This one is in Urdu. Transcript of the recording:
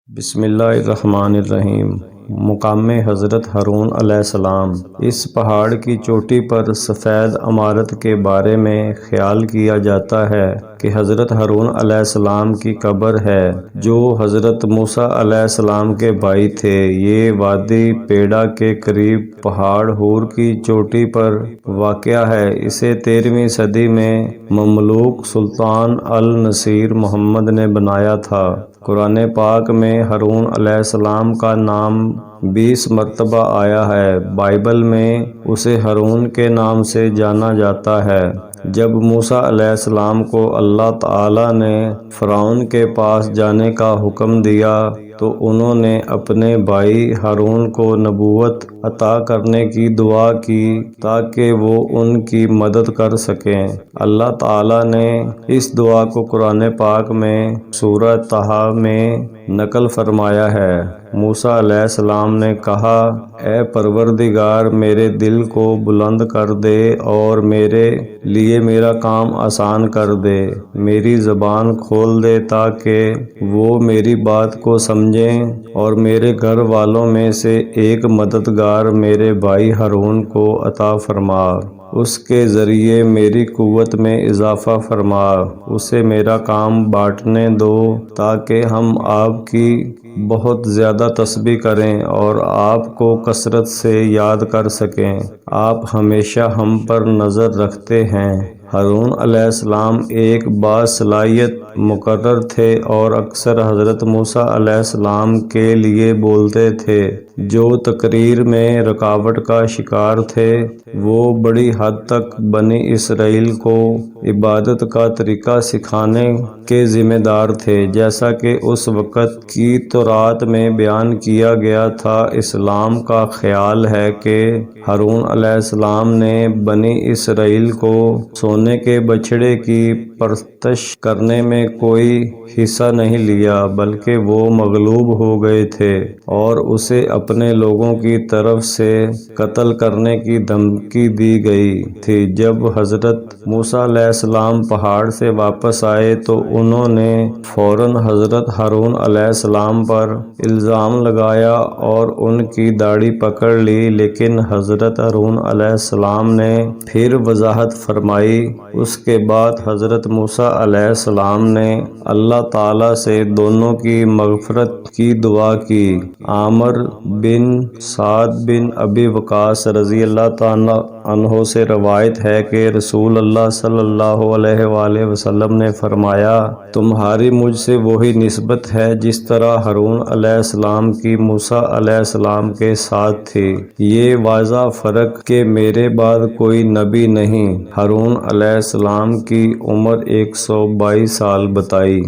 بسم اللہ الرحمن الرحیم۔ مقام حضرت ہارون علیہ السلام۔ اس پہاڑ کی چوٹی پر سفید عمارت کے بارے میں خیال کیا جاتا ہے کہ حضرت ہارون علیہ السلام کی قبر ہے، جو حضرت موسیٰ علیہ السلام کے بھائی تھے۔ یہ وادی پیڑا کے قریب پہاڑ ہور کی چوٹی پر واقع ہے۔ اسے 13ویں صدی میں مملوک سلطان النصیر محمد نے بنایا تھا۔ قرآن پاک میں ہارون علیہ السلام کا نام 20 مرتبہ آیا ہے۔ بائبل میں اسے ہارون کے نام سے جانا جاتا ہے۔ جب موسیٰ علیہ السلام کو اللہ تعالیٰ نے فرعون کے پاس جانے کا حکم دیا تو انہوں نے اپنے بھائی ہارون کو نبوت عطا کرنے کی دعا کی تاکہ وہ ان کی مدد کر سکیں۔ اللہ تعالیٰ نے اس دعا کو قرآن پاک میں سورہ طٰہٰ میں نقل فرمایا ہے۔ موسیٰ علیہ السلام نے کہا، اے پروردگار، میرے دل کو بلند کر دے اور میرے لیے میرا کام آسان کر دے۔ میری زبان کھول دے تاکہ وہ میری بات کو سمجھیں اور میرے گھر والوں میں سے ایک مددگار میرے بھائی ہارون کو عطا فرما۔ اس کے ذریعے میری قوت میں اضافہ فرما۔ اسے میرا کام بانٹنے دو تاکہ ہم آپ کی بہت زیادہ تسبیح کریں اور آپ کو کثرت سے یاد کر سکیں۔ آپ ہمیشہ ہم پر نظر رکھتے ہیں۔ ہارون علیہ السلام ایک باصلاحیت مقرر تھے اور اکثر حضرت موسیٰ علیہ السلام کے لیے بولتے تھے۔ جو تقریر میں رکاوٹ کا شکار تھے، وہ بڑی حد تک بنی اسرائیل کو عبادت کا طریقہ سکھانے کے ذمہ دار تھے، جیسا کہ اس وقت کی تورات میں بیان کیا گیا تھا۔ اسلام کا خیال ہے کہ ہارون علیہ السلام نے بنی اسرائیل کو سونے کے بچھڑے کی پرستش کرنے میں کوئی حصہ نہیں لیا، بلکہ وہ مغلوب ہو گئے تھے اور اسے اپنے لوگوں کی طرف سے قتل کرنے کی دھمکی دی گئی تھی۔ جب حضرت موسیٰ علیہ السلام پہاڑ سے واپس آئے تو انہوں نے فوراً حضرت ہارون علیہ السلام پر الزام لگایا اور ان کی داڑھی پکڑ لی، لیکن حضرت ہارون علیہ السلام نے پھر وضاحت فرمائی۔ اس کے بعد حضرت موسیٰ علیہ السلام نے اللہ تعالیٰ سے دونوں کی مغفرت کی دعا کی۔ عامر بن سعد بن ابی وقاص رضی اللہ تعالیٰ عنہ سے روایت ہے کہ رسول اللہ صلی اللہ علیہ وآلہ وسلم نے فرمایا، تمہاری مجھ سے وہی نسبت ہے جس طرح ہارون علیہ السلام کی موسیٰ علیہ السلام کے ساتھ تھی۔ یہ واضح فرق کہ میرے بعد کوئی نبی نہیں۔ ہارون علیہ السلام کی عمر 122 سال بتائی۔